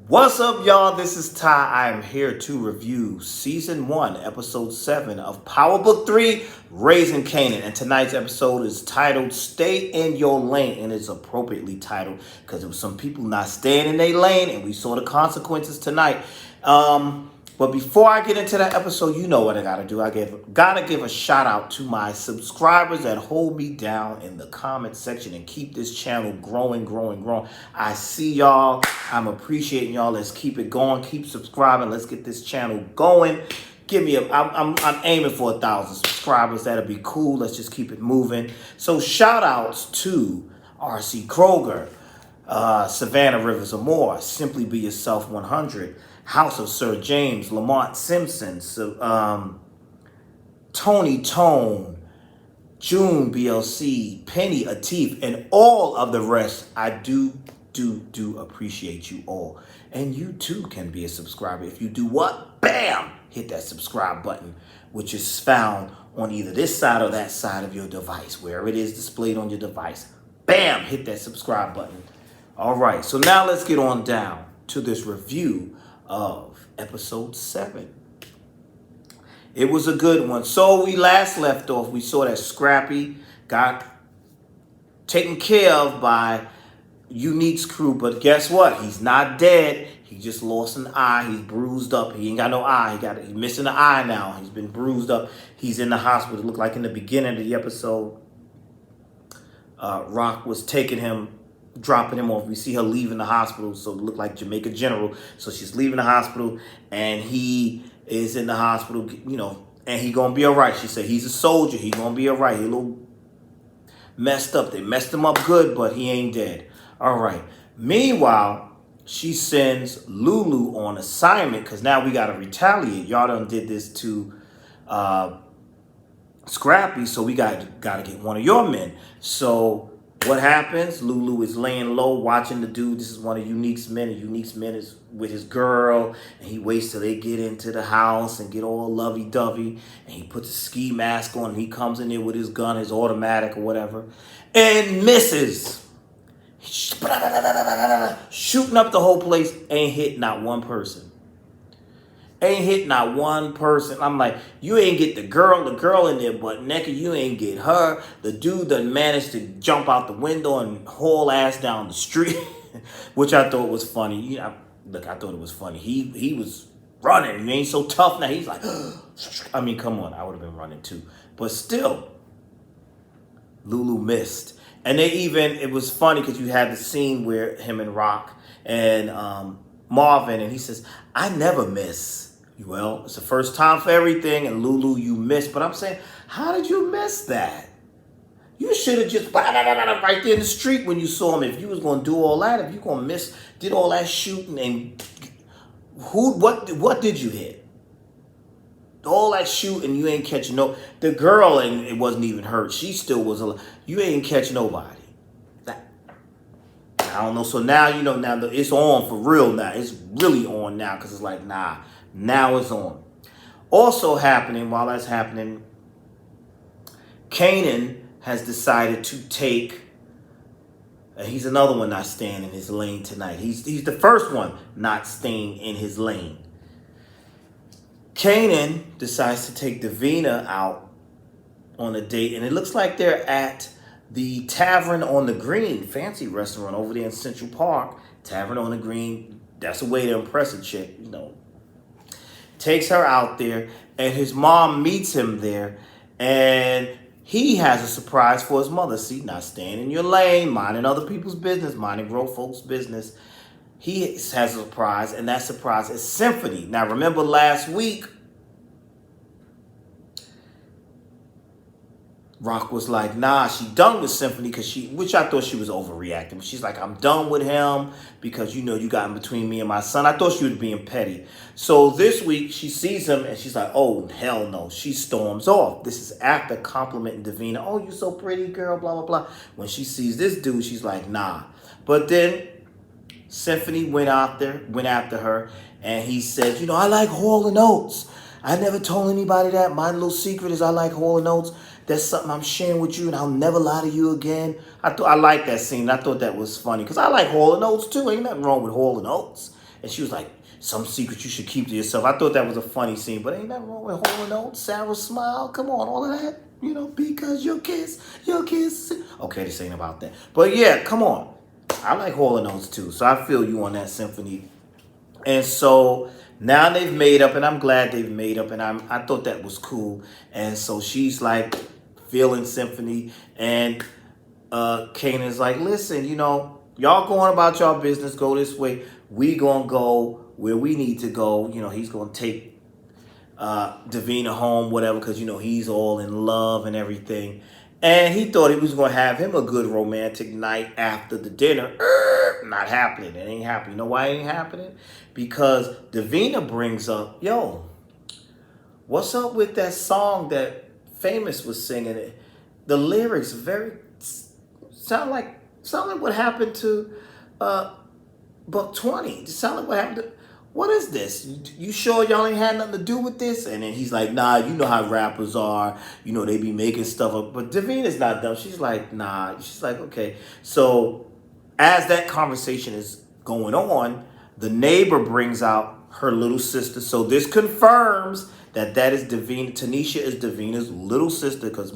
What's up, y'all? This is Ty. I am here to review Season 1, Episode 7 of Power Book 3, Raising Kanan. And tonight's episode is titled Stay in Your Lane. And it's appropriately titled because there was some people not staying in their lane, and we saw the consequences tonight. But before I get into that episode, you know what I gotta do. Gotta give a shout out to my subscribers that hold me down in the comment section and keep this channel growing. I see y'all. I'm appreciating y'all. Let's keep it going. Keep subscribing. Let's get this channel going. I'm aiming for 1,000 subscribers. That'll be cool. Let's just keep it moving. So shout outs to RC Kroger, Savannah Rivers Amore, Simply Be Yourself 100, House of Sir James, Lamont Simpson, Tony Tone, June BLC, Penny Atif, and all of the rest. I do appreciate you all. And you too can be a subscriber. If you do what? Bam! Hit that subscribe button, which is found on either this side or that side of your device, wherever it is displayed on your device. Bam! Hit that subscribe button. All right, so now let's get on down to this review of episode 7. It was a good one. So we last left off, we saw that Scrappy got taken care of by Unique's crew, but guess what? He's not dead. He just lost an eye. He's bruised up. He ain't got no eye. He's missing an eye now. He's been bruised up. He's in the hospital. It looked like in the beginning of the episode, Rock was taking him, dropping him off. We see her leaving the hospital, so it looked like Jamaica General. So she's leaving the hospital, and he is in the hospital, and he gonna be all right. She said he's a soldier. He gonna be all right. He a little messed up. They messed him up good, but he ain't dead. All right. Meanwhile, she sends Lulu on assignment because now we got to retaliate. Y'all done did this to Scrappy, so we got to get one of your men. So what happens? Lulu is laying low watching the dude. This is one of Unique's men. And Unique's men is with his girl, and he waits till they get into the house and get all lovey-dovey, and he puts a ski mask on, and he comes in there with his gun, his automatic or whatever, and misses. Shooting up the whole place, ain't hit not one person. Ain't hit not one person. I'm like, you ain't get the girl in there butt naked. You ain't get her. The dude done managed to jump out the window and haul ass down the street, which I thought was funny. I thought it was funny. He was running. He ain't so tough now. He's like, I mean, come on. I would have been running too. But still, Lulu missed. And it was funny because you had the scene where him and Rock and Marvin, and he says, I never miss. Well, it's the first time for everything, and Lulu, you missed. But I'm saying, how did you miss that? You should have just right there in the street when you saw him. If you was going to do all that, if you going to did all that shooting, and what did you hit? All that shooting, you ain't catching the girl, and it wasn't even hurt. She still was alive. You ain't catch nobody. I don't know. So now, now it's on for real now. It's really on now because it's like, nah, now it's on. Also happening, while that's happening, Kanan has decided to take, he's another one not staying in his lane tonight. He's the first one not staying in his lane. Kanan decides to take Davina out on a date, and it looks like they're at the Tavern on the Green, fancy restaurant over there in Central Park. Tavern on the Green, that's a way to impress a chick, Takes her out there, and his mom meets him there, and he has a surprise for his mother. See, not staying in your lane, minding other people's business, minding grown folks' business. He has a surprise, and that surprise is Symphony. Now, remember last week, Rock was like, nah, she done with Symphony which I thought she was overreacting. But she's like, I'm done with him because, you got in between me and my son. I thought she was being petty. So this week, she sees him, and she's like, oh, hell no. She storms off. This is after complimenting Davina. Oh, you so pretty, girl, blah, blah, blah. When she sees this dude, she's like, nah. But then Symphony went after her, and he said, I like Hall & Oates. I never told anybody that. My little secret is I like Hall & Oates. That's something I'm sharing with you, and I'll never lie to you again. I like that scene. I thought that was funny because I like Hall & Oates too. Ain't nothing wrong with Hall & Oates. And she was like, some secrets you should keep to yourself. I thought that was a funny scene, but ain't nothing wrong with holding on. Sarah smile. Come on, all of that. Because your kiss. Okay, this ain't about that. But yeah, come on. I like Hall & Oates too. So I feel you on that, Symphony. And so now they've made up, and I'm glad they've made up, and I thought that was cool. And so she's like feeling Symphony, and Kanan's like, listen, y'all going about y'all business, go this way. We gonna go where we need to go. He's gonna take Davina home, whatever, because he's all in love and everything. And he thought he was gonna have him a good romantic night after the dinner. Not happening. It ain't happening. You know why it ain't happening? Because Davina brings up, yo, what's up with that song that Famous was singing? It? The lyrics very sound like what happened to Buck 20. It sound like what happened to. What is this? You sure y'all ain't had nothing to do with this? And then he's like, nah, you know how rappers are. They be making stuff up. But Davina's not dumb. She's like, nah. She's like, okay. So as that conversation is going on, the neighbor brings out her little sister. So this confirms that is Davina. Tanisha is Davina's little sister. Because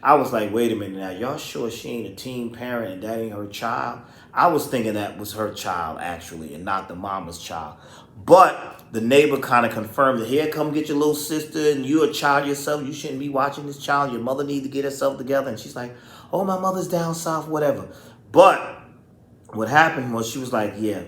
I was like, wait a minute now. Y'all sure she ain't a teen parent and that ain't her child? I was thinking that was her child, actually, and not the mama's child. But the neighbor kind of confirmed that, here, come get your little sister, and you're a child yourself. You shouldn't be watching this child. Your mother needs to get herself together. And she's like, oh, my mother's down south, whatever. But what happened was she was like, yeah,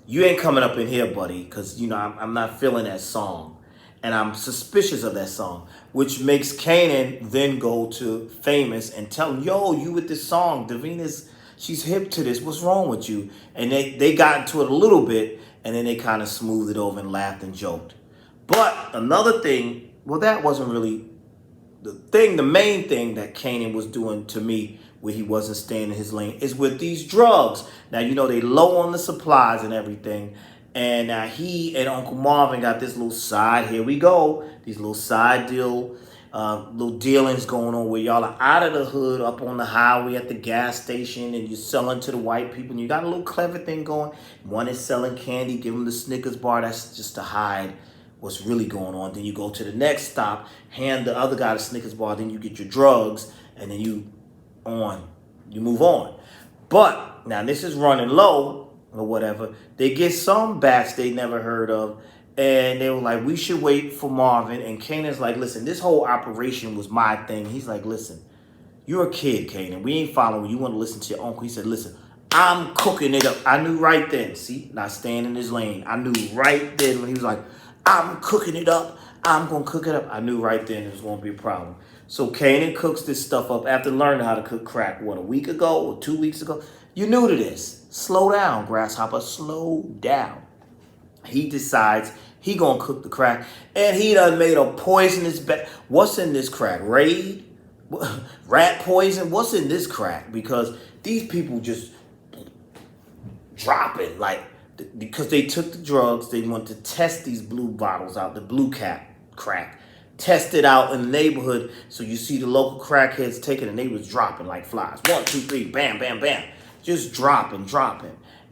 you ain't coming up in here, buddy, because, I'm not feeling that song. And I'm suspicious of that song, which makes Kanan then go to Famous and tell him, yo, you with this song, Davina's, she's hip to this. What's wrong with you? And they got into it a little bit, and then they kind of smoothed it over and laughed and joked. But another thing, well, that wasn't really the thing. The main thing that Kanan was doing to me, where he wasn't staying in his lane, is with these drugs. Now, they low on the supplies and everything. And now he and Uncle Marvin got this little side, here we go, these little side little dealings going on where y'all are out of the hood, up on the highway at the gas station, and you're selling to the white people. And you got a little clever thing going. One is selling candy, give them the Snickers bar. That's just to hide what's really going on. Then you go to the next stop, hand the other guy the Snickers bar, then you get your drugs, and then you move on. But now this is running low or whatever. They get some bats they never heard of. And they were like, we should wait for Marvin. And Kanan's like, listen, this whole operation was my thing. He's like, listen, you're a kid, Kanan. We ain't following you. You want to listen to your uncle. He said, listen, I'm cooking it up. I knew right then. See, not staying in his lane. I knew right then when he was like, I'm cooking it up. I'm going to cook it up. I knew right then it was going to be a problem. So Kanan cooks this stuff up after learning how to cook crack, a week ago or 2 weeks ago? You new to this. Slow down, Grasshopper. Slow down. He decides he gonna cook the crack, and he done made a poisonous What's in this crack? Raid? Rat poison? What's in this crack? Because these people just drop it, because they took the drugs, they want to test these blue bottles out, the blue cap crack. Test it out in the neighborhood, so you see the local crackheads taking it, and they was dropping like flies. 1, 2, 3, bam, bam, bam. Just dropping.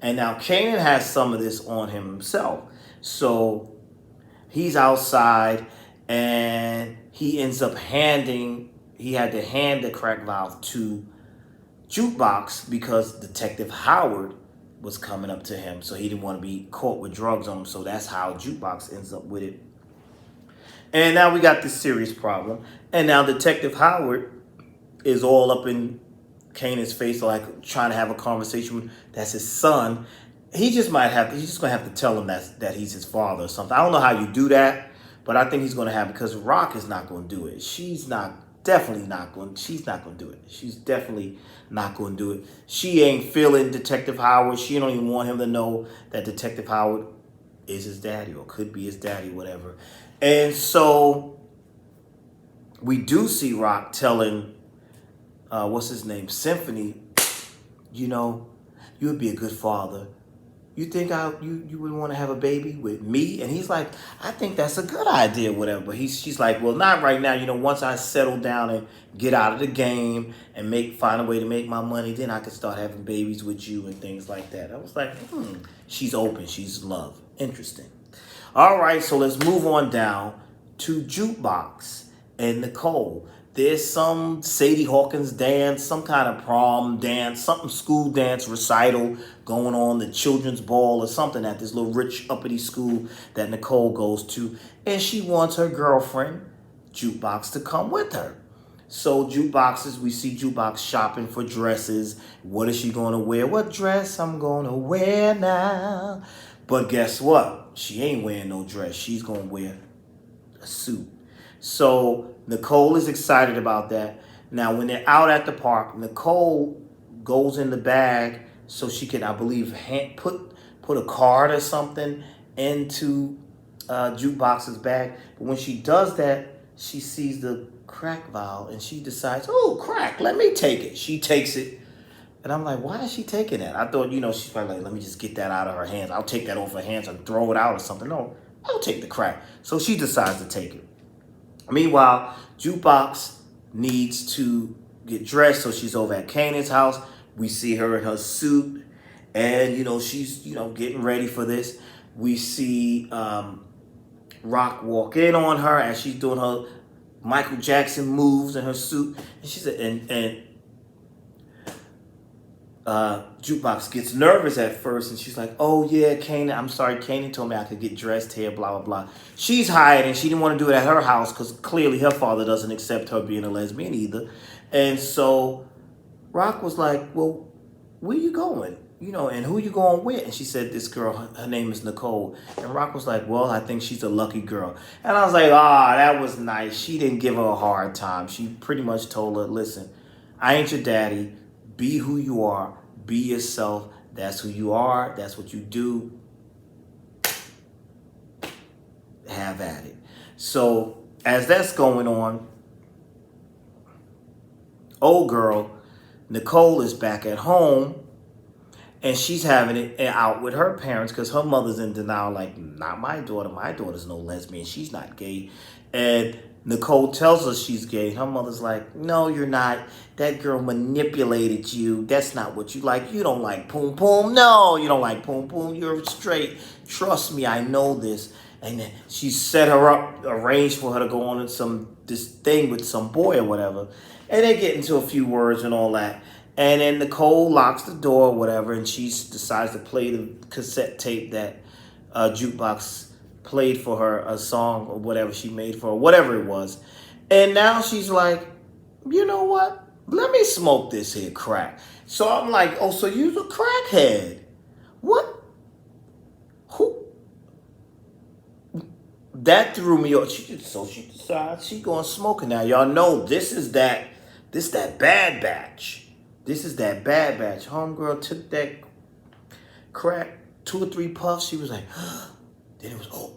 And now Kanan has some of this on him himself. So he's outside, and he ends up he had to hand the crack vial to Jukebox because Detective Howard was coming up to him. So he didn't want to be caught with drugs on him. So that's how Jukebox ends up with it. And now we got this serious problem. And now Detective Howard is all up in Kanan's face, like trying to have a conversation with, that's his son. He's just gonna have to tell him that he's his father or something. I don't know how you do that, but I think he's gonna have, because Rock is not gonna do it. She's definitely not gonna do it. She's definitely not gonna do it. She ain't feeling Detective Howard. She don't even want him to know that Detective Howard is his daddy or could be his daddy, whatever. And so we do see Rock telling what's his name, Symphony, you would be a good father You think you would want to have a baby with me? And he's like, I think that's a good idea, whatever. But she's like, well, not right now. Once I settle down and get out of the game and find a way to make my money, then I can start having babies with you and things like that. I was like, she's open. She's love. Interesting. All right, so let's move on down to Jukebox and Nicole. There's some Sadie Hawkins dance, some kind of prom dance, something school dance recital going on, the children's ball or something at this little rich uppity school that Nicole goes to. And she wants her girlfriend, Jukebox, to come with her. So we see Jukebox shopping for dresses. What is she going to wear? What dress I'm going to wear now? But guess what? She ain't wearing no dress. She's going to wear a suit. So Nicole is excited about that. Now, when they're out at the park, Nicole goes in the bag so she can, I believe, put a card or something into Jukebox's bag. But when she does that, she sees the crack vial and she decides, oh, crack, let me take it. She takes it. And I'm like, why is she taking that? I thought, she's probably like, let me just get that out of her hands. I'll take that off her hands and throw it out or something. No, I'll take the crack. So she decides to take it. Meanwhile, Jukebox needs to get dressed, so she's over at Kanan's house. We see her in her suit, and, she's, getting ready for this. We see Rock walk in on her as she's doing her Michael Jackson moves in her suit. And she said, and Jukebox gets nervous at first, and she's like, oh yeah, Kanan, I'm sorry, Kanan told me I could get dressed here, blah, blah, blah. She's hiding. She didn't want to do it at her house because clearly her father doesn't accept her being a lesbian either. And so Rock was like, well, where you going? And who you going with? And she said, this girl, her name is Nicole. And Rock was like, well, I think she's a lucky girl. And I was like, that was nice. She didn't give her a hard time. She pretty much told her, listen, I ain't your daddy. Be who you are. Be yourself. That's who you are. That's what you do. Have at it. So as that's going on, old girl, Nicole is back at home. And she's having it out with her parents because her mother's in denial, like, not my daughter. My daughter's no lesbian. She's not gay. And Nicole tells us she's gay. Her mother's like, no, you're not. That girl manipulated you. That's not what you like. You don't like poom poom. No, you don't like poom poom. You're straight. Trust me, I know this. And then she set her up, arranged for her to go on in this thing with some boy or whatever. And they get into a few words and all that. And then Nicole locks the door or whatever, and she decides to play the cassette tape that Jukebox played for her, a song or whatever she made for her, whatever it was. And now she's like, you know what? Let me smoke this here crack. So I'm like, oh, so you're a crackhead. What? Who? That threw me off. So she decides she's going smoking now. Y'all know this that bad batch. This is that bad batch. Homegirl took that crack, 2 or 3 puffs. She was like, then it was,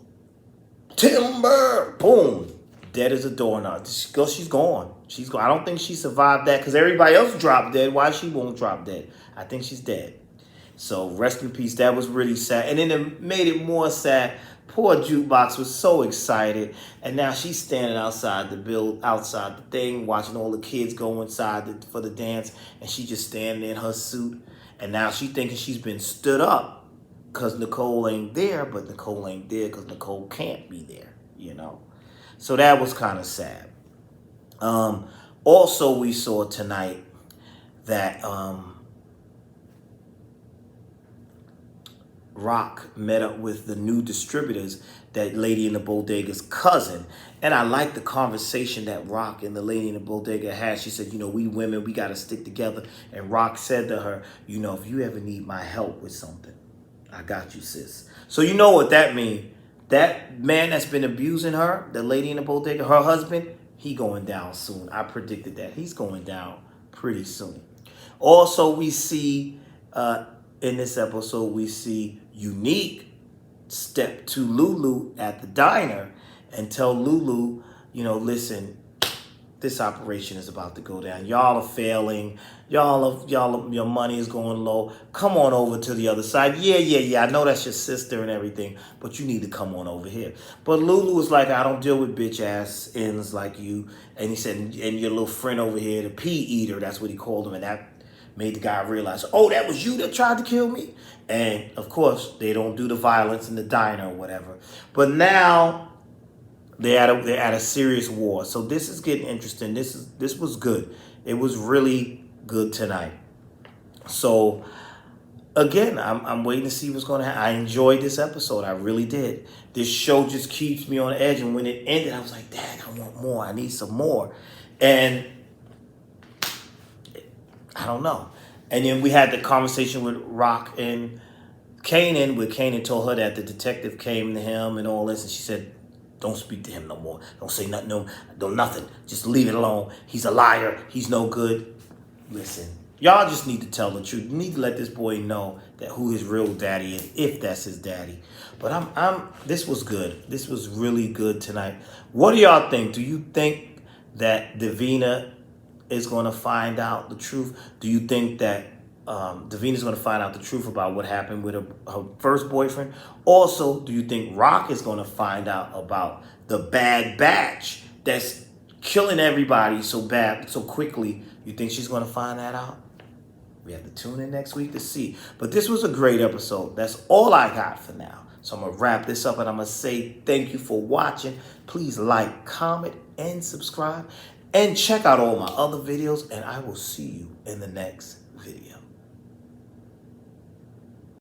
timber, boom, dead as a doorknob. She's gone. She's gone. I don't think she survived that because everybody else dropped dead. Why she won't drop dead? I think she's dead. So rest in peace. That was really sad. And then it made it more sad. Poor Jukebox was so excited, and now she's standing outside the thing, watching all the kids go inside for the dance, and she just standing in her suit, and now she thinking she's been stood up because Nicole ain't there, but Nicole ain't there because Nicole can't be there, So that was kind of sad. Also, we saw tonight that Rock met up with the new distributors, that Lady in the Bodega's cousin. And I like the conversation that Rock and the Lady in the Bodega had. She said, we women, we got to stick together. And Rock said to her, if you ever need my help with something, I got you, sis. So you know what that means. That man that's been abusing her, the Lady in the Bodega, her husband, he going down soon. I predicted that. He's going down pretty soon. Also, we see, in this episode, we see Unique step to Lulu at the diner and tell Lulu, listen, this operation is about to go down. Y'all are failing. Your money is going low. Come on over to the other side. Yeah. I know that's your sister and everything, but you need to come on over here. But Lulu was like, I don't deal with bitch ass ends like you. And he said, and your little friend over here, the pea eater, that's what he called him. And that made the guy realize, oh, that was you that tried to kill me? And of course, they don't do the violence in the diner or whatever. But now they're at a serious war. So this is getting interesting. This was good. It was really good tonight. So again, I'm waiting to see what's going to happen. I enjoyed this episode. I really did. This show just keeps me on edge. And when it ended, I was like, dang, I want more. I need some more. And I don't know. And then we had the conversation with Rock and Kanan, where Kanan told her that the detective came to him and all this. And she said, don't speak to him no more. Don't say nothing. No, nothing. Just leave it alone. He's a liar. He's no good. Listen, y'all just need to tell the truth. You need to let this boy know that who his real daddy is, if that's his daddy. But this was good. This was really good tonight. What do y'all think? Do you think that Davina is going to find out the truth? Do you think that Davina's going to find out the truth about what happened with her first boyfriend? Also, do you think Rock is going to find out about the Bad Batch that's killing everybody so bad, so quickly? You think she's going to find that out? We have to tune in next week to see. But this was a great episode. That's all I got for now. So I'm going to wrap this up and I'm going to say thank you for watching. Please like, comment, and subscribe. And check out all my other videos. And I will see you in the next video.